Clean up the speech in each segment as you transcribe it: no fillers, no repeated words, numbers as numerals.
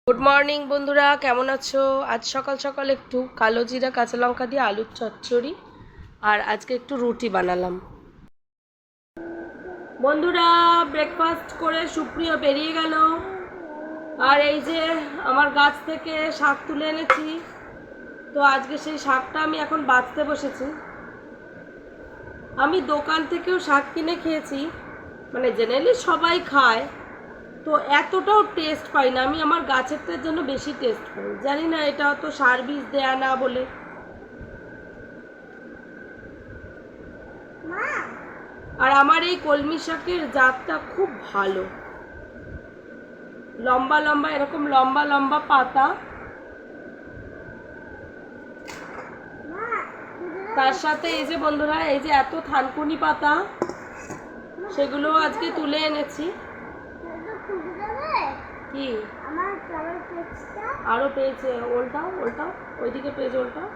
Good morning বন্ধুরা, কেমন আছো? আজ সকাল সকাল একটু কালো জিরা কাঁচা লঙ্কা দিয়ে আলুর চচ্চড়ি আর আজকে একটু রুটি বানালাম। বন্ধুরা, ব্রেকফাস্ট করে সুপ্রিয় বেরিয়ে গেল। আর এই যে আমার গাছ থেকে শাক তুলে এনেছি, তো আজকে সেই শাকটা আমি এখন বাছতে বসেছি। আমি দোকান থেকেও শাক কিনে খেয়েছি, মানে জেনারেলি সবাই খায়, তো এতটাও টেস্ট পাই না। আমি আমার গাছেরটার জন্য বেশি টেস্ট পাই, জানি না এটা তো সার বীজ দেয়া না বলে। আর আমার এই কলমি শাকের জাতটা খুব ভালো, লম্বা লম্বা, এরকম লম্বা লম্বা পাতা, তার সাথে এই যে বন্ধুরা, এই যে এত থানকুনি পাতা, সেগুলো আজকে তুলে এনেছি। কি আরো পেয়েছে? ওলটাও ওলটাও, ওইদিকে পেয়েছে, ওলটাও।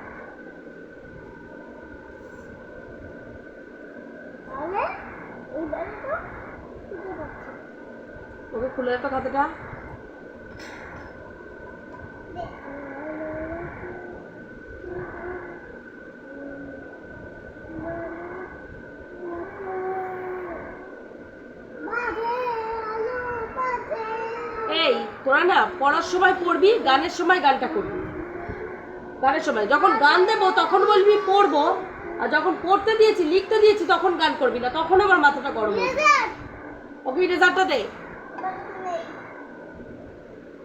ওকে খুলে তো খাতাটা। এই তোরা না পড়ার সময় পড়বি, গানের সময় গানটা করবি। গানের সময় যখন গান দেবো তখন বলবি পড়বো, আর যখন পড়তে দিয়েছি, লিখতে দিয়েছি, তখন গান করবি না, তখন আমার মাথাটা গরম হবে। ওকে ইরেজারটা দে,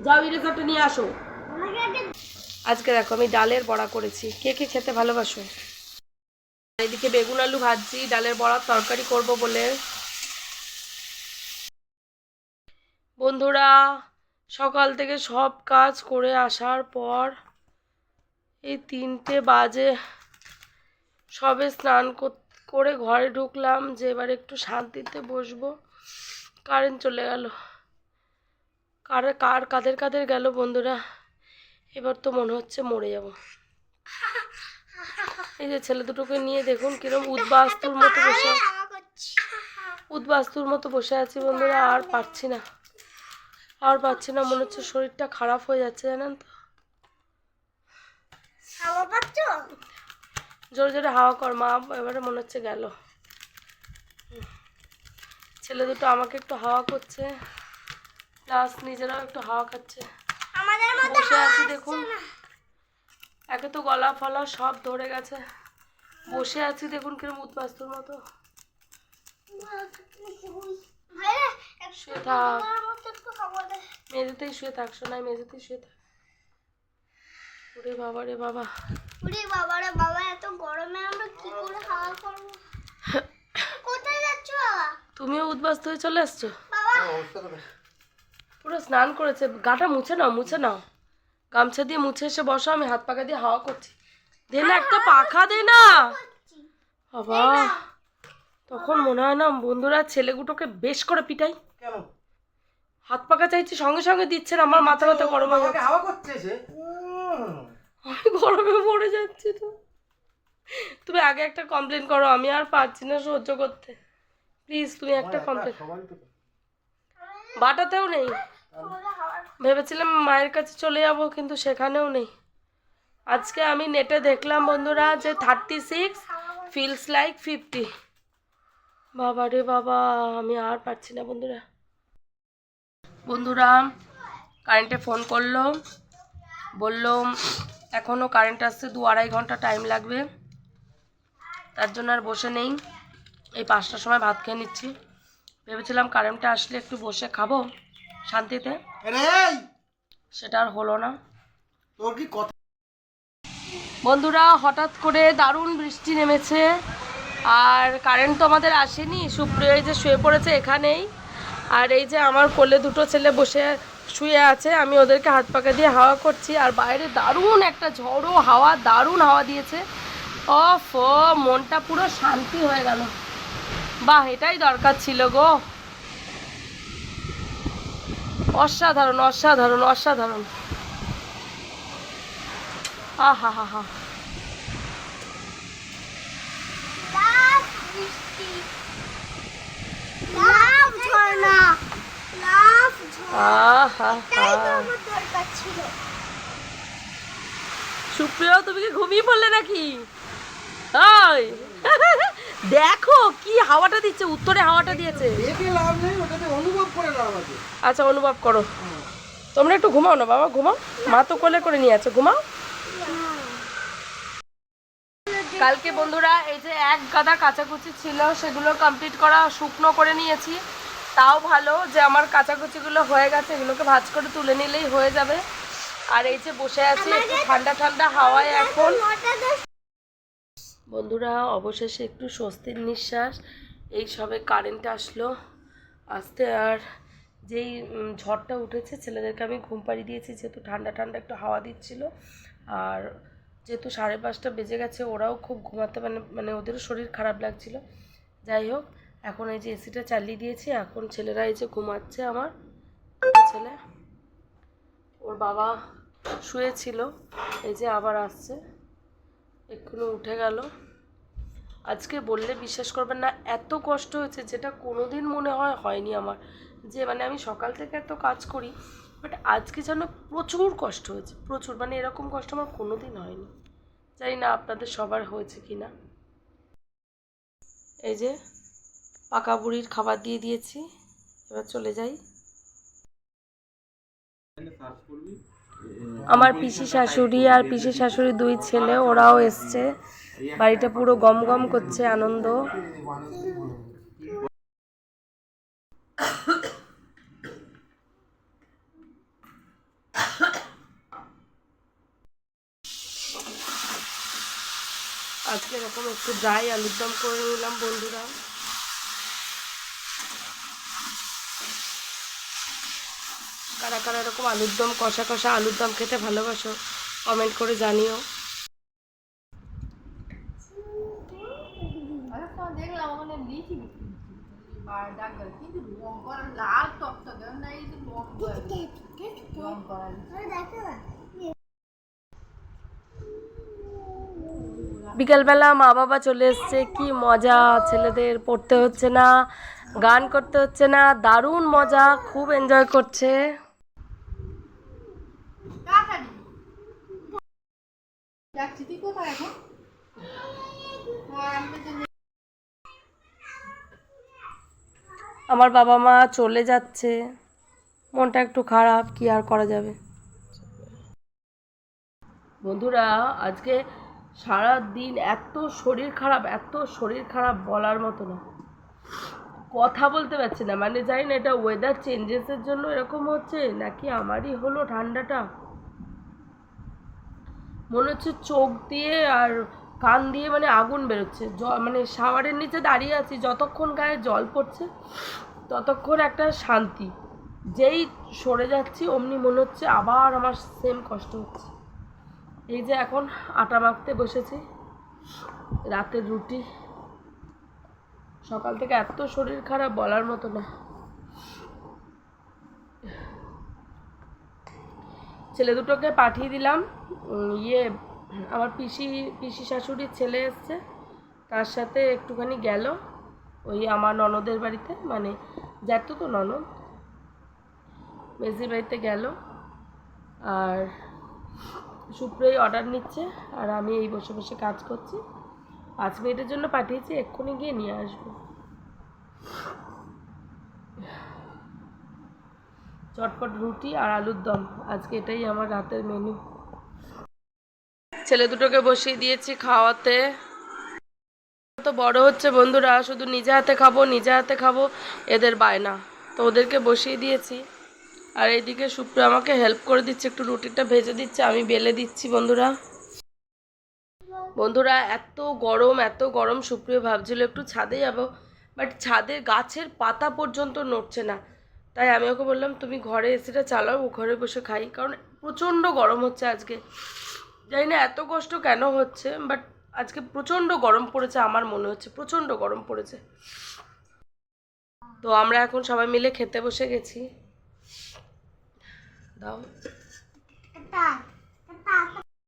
যাও ইরেজারটা নিয়ে আসো। আজকে দেখো আমি ডালের বড়া করেছি, কে কে খেতে ভালোবাসো? এদিকে বেগুন আলু ভাজছি, ডালের বড়ার তরকারি করব বলে। বন্ধুরা, সকাল থেকে সব কাজ করে আসার পর এই 3টে বাজে, সবে স্নান করে ঘরে ঢুকলাম যে এবার একটু শান্তিতে বসবো। কারেন্ট চলে গেল। কাদের কাদের গেল বন্ধুরা, এবার তো মনে হচ্ছে মরে যাব। এই যে ছেলে দুটোকে নিয়ে দেখুন কিরম উদ্বাস্তুর মতো বসে আছি বন্ধুরা। আর পারছি না, মনে হচ্ছে শরীরটা খারাপ হয়ে যাচ্ছে, জানেন তো। জোরে জোরে হাওয়া কর মা, এবারে মনে হচ্ছে গেল। ছেলে দুটো আমাকে একটু হাওয়া করছে, প্লাস নিজেরাও একটু হাওয়া খাচ্ছে। বসে আছি দেখুন, একে তো গলা ফলা সব ধরে গেছে। বসে আছি দেখুন কিরম উদ্বাস্তুর মতো। শুয়ে থাক, মেঝেতেই শুয়ে থাক সোনাই, মেঝেতেই শুয়ে থাক। ওরে বাবা রে বাবা, এত গরমে আমরা কি করে হাওয়া করব? কোথায় যাচ্ছ বাবা? তুমিও উদ্বাস্ত হয়ে চলে আসছো। পুরো স্নান করেছে, গাটা মুছে নাও, গামছা দিয়ে মুছে এসে বসো, আমি হাত পাকা দিয়ে হাওয়া করছি। দে না একটা পাখা, দে না বাবা। তখন মনে হয় না বন্ধুরা, ছেলেগুটোকে বেশ করে পিটাই। হাত পাকা চাইছি, সঙ্গে সঙ্গে দিচ্ছে না, আমার মাথা ব্যথা গরমে আমি গরমে মরে যাচ্ছি। তো তুমি আগে একটা কমপ্লেন করো, আমি আর পারছি না সহ্য করতে। প্লিজ তুমি একটা কমপ্লেন। বাটাতেও নেই, ভেবেছিলাম মায়ের কাছে চলে যাব, কিন্তু সেখানেও নেই। আজকে আমি নেটে দেখলাম বন্ধুরা যে 36 ফিলস লাইক 50। বাবা রে বাবা, আমি আর পারছি না বন্ধুরা। কারেন্টে ফোন করলো, বললো এখনও কারেন্ট আসতে 2-2.5 ঘন্টা টাইম লাগবে, তার জন্য আর বসে নেই। এই 5টার সময় ভাত খেয়ে নিচ্ছি। ভেবেছিলাম কারেন্টটা আসলে একটু বসে খাবো শান্তিতে, সেটা আর হলো না। বন্ধুরা, হঠাৎ করে দারুণ বৃষ্টি নেমেছে, আর কারেন্ট তো আমাদের আসেনি। সুপ্রিয় এই যে শুয়ে পড়েছে এখানেই, আর এই যে আমার কোলে দুটো ছেলে বসে শুয়ে আছে, আমি ওদেরকে হাত পাকা দিয়ে হাওয়া করছি। আর বাইরে দারুণ একটা ঝড়ো হাওয়া, দারুণ হাওয়া দিয়েছে। অফ, মনটা পুরো শান্তি হয়ে গেল। বাহ, এটাই দরকার ছিল গো। অসাধারণ অসাধারণ অসাধারণ, আহা হা হা। লাভ ঝর্ণা। সাফ আহা তাই তো আমার দরকার ছিল। সুপ্রিয়, তুমি কি ঘুমিয়ে পড়লে নাকি? ওই দেখো কি হাওয়াটা দিচ্ছে, উত্তরে হাওয়াটা দিয়েছে। দেখে লাভ নেই, ওটাতে অনুভব করে লাভ আছে। আচ্ছা, অনুভব করো। তোমরা একটু ঘুমাও না বাবা, ঘুমাও। মা তো কোলে করে নিয়ে আছে, ঘুমাও। কালকে বন্ধুরা এই যে এক গাদা কাচাকুচি ছিল, সেগুলো কমপ্লিট করা শুকনো করে নিয়েছি। তাও ভালো যে আমার কাচাকুচিগুলো হয়ে গেছে, এগুলোকে ভাঁজ করে তুলে নিলেই হয়ে যাবে। আর এই যে বসে আছি একটু ঠান্ডা ঠান্ডা হাওয়ায় এখন। বন্ধুরা অবশেষে একটু স্বস্তির নিঃশ্বাস, এই সবে কারেন্ট আসলো আসতে। আর যেই ঝড়টা উঠেছে, ছেলেদেরকে আমি ঘুম পাড়িয়ে দিয়েছি, যেহেতু ঠান্ডা ঠান্ডা একটু হাওয়া দিচ্ছিল। আর যেহেতু 5:30 বেজে গেছে, ওরাও খুব ঘুমাতে মানে ওদেরও শরীর খারাপ লাগছিল। যাই হোক, এখন এই যে এসিটা চালিয়ে দিয়েছি, এখন ছেলেরা এই যে ঘুমাচ্ছে। আমার ছেলে, ওর বাবা শুয়েছিল, এই যে আবার আসছে, এক্ষুনি উঠে গেল। আজকে বললে বিশ্বাস করবেন না, এত কষ্ট হয়েছে যেটা কোনোদিন মনে হয়নি আমার। যে মানে আমি সকাল থেকে এত কাজ করি, বাট আজকে যেন প্রচুর কষ্ট হয়েছে, প্রচুর। মানে এরকম কষ্ট আমার কোনোদিন হয়নি। জানি না আপনাদের সবার হয়েছে কি না। এই যে পাকা বুড়ির খাবার দিয়ে দিয়েছি, এবার চলে যাই। আমার পিসি শাশুড়ি আর পিসি শাশুড়ি 2 ছেলে, ওরাও এসছে। বাড়িটা পুরো গম গম করছে আনন্দ। আজকে এরকম একটু ড্রাই আলুর দম করে নিলাম বন্ধুরা। কারা কারা এরকম আলুর দম, কষা কষা আলুর দম খেতে ভালোবাসো, কমেন্ট করে জানিও। দেখলাম ওখানে লিচি কিন্তু রং করা লাল টকটকে না, এই যে রং করা বিকেলবেলা মা বাবা চলে এসছে, কি মজা। ছেলেদের পড়তে হচ্ছে না, গান করতে হচ্ছে না, দারুণ মজা, খুব এনজয় করছে। যাচ্ছি, তুই কোথায় এখন? আমার বাবা মা চলে যাচ্ছে, মনটা একটু খারাপ, কি আর করা যাবে। বন্ধুরা আজকে সারা দিন এত শরীর খারাপ, এত শরীর খারাপ বলার মতো না, কথা বলতে পারছি না। মানে জানি না এটা ওয়েদার চেঞ্জেসের জন্য এরকম হচ্ছে নাকি আমারই হলো ঠান্ডাটা। মনে হচ্ছে চোখ দিয়ে আর কান দিয়ে মানে আগুন বেরোচ্ছে। মানে শাওয়ারের নিচে দাঁড়িয়ে আছি, যতক্ষণ গায়ে জল পড়ছে ততক্ষণ একটা শান্তি, যেই সরে যাচ্ছি অমনি মনে হচ্ছে আবার আমার সেম কষ্ট হচ্ছে। এই যে এখন আটা মাখতে বসেছি, রাতের রুটি। সকাল থেকে এত শরীর খারাপ বলার মতো না। ছেলে দুটোকে পাঠিয়ে দিলাম। আমার পিসি শাশুড়ির ছেলে এসছে, তার সাথে একটুখানি গেল ওই আমার ননদের বাড়িতে, মানে জ্যাঠতো তো ননদ, মেজির বাড়িতে গেল। আর সুপ্রই অর্ডার নিচ্ছে, আর আমি এই বসে বসে কাজ করছি। 5 মিনিটের জন্য পাঠিয়েছি, এক্ষুনি গিয়ে নিয়ে আসবো। চটপট রুটি আর আলুর দম, আজকে এটাই আমার রাতের মেনু। ছেলে দুটোকে বসিয়ে দিয়েছি খাওয়াতে। তো বড় হচ্ছে বন্ধুরা, শুধু নিজে হাতে খাবো এদের বায়না, তো ওদেরকে বসিয়ে দিয়েছি। আর এইদিকে সুপ্রিয়া আমাকে হেল্প করে দিচ্ছে, একটু রুটিটা ভেজে দিচ্ছে, আমি বেলে দিচ্ছি। বন্ধুরা এত গরম, সুপ্রিয়া ভাবছিল একটু ছাদে যাবো, বাট ছাদের গাছের পাতা পর্যন্ত নড়ছে না। তাই আমি ওকে বললাম তুমি ঘরে এসিটা চালাও, ও ঘরে বসে খাই, কারণ প্রচণ্ড গরম হচ্ছে আজকে। জানি না এত কষ্ট কেন হচ্ছে, বাট আজকে প্রচণ্ড গরম পড়েছে, আমার মনে হচ্ছে প্রচণ্ড গরম পড়েছে। তো আমরা এখন সবাই মিলে খেতে বসে গেছি। দাও।